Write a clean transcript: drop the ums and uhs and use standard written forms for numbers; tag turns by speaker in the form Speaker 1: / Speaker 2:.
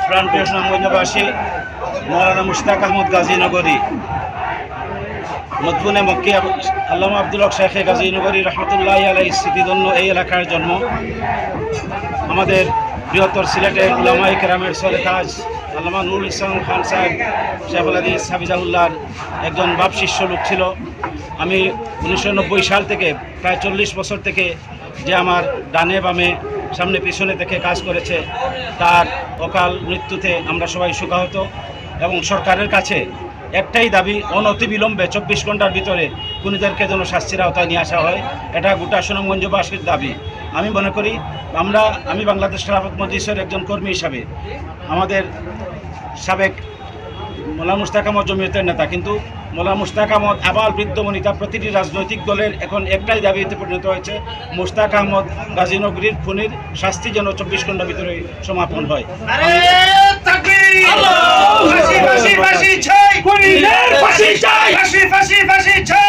Speaker 1: প্রাণপ্রিয় সুনামগঞ্জবাসী, মৌলানা মুশতাক আহমদ গাজীনগরী মদফুনে মক্কি আল্লামা আব্দুল হক শেখে গাজীনগরী রহমতুল্লাহ আলাইহির স্মৃতিধন্য এই এলাকার জন্ম। আমাদের বৃহত্তর সিলেটের উলামায়ে কেরামের সরেতাজ আল্লামা নুরুল ইসলাম খান সাহেব শেখুল হাদিস হাফিজাহুল্লাহর একজন বাপ শিষ্য লোক ছিল। আমি 1990 সাল থেকে প্রায় 40 বছর থেকে যে আমার ডানে বামে সামনে পিছনে থেকে কাজ করেছে, তার অকাল মৃত্যুতে আমরা সবাই শোকাহত এবং সরকারের কাছে একটাই দাবি, অনতিবিলম্বে 24 ঘন্টার ভিতরে খুনিদেরকে যেন শাস্তির আওতায় নিয়ে আসা হয়। এটা গোটা সুনামগঞ্জবাসীর দাবি। আমি মনে করি আমি বাংলাদেশ খেলাফত মজলিসের একজন কর্মী হিসাবে, আমাদের সাবেক মৌলানা মুশতাক আহমদ জমিয়তের নেতা, কিন্তু মৌলানা মুশতাক আহমদ আবাল বৃদ্ধ বনিতা প্রতিটি রাজনৈতিক দলের এখন একটাই দাবিতে পরিণত হয়েছে, মুশতাক আহমদ গাজীনগরীর খুনির শাস্তি যেন 24 ঘন্টার ভিতরে সমাপন হয়।
Speaker 2: ফাঁসি চাই, খুনিদের ফাঁসি চাই, ফাঁসি চাই।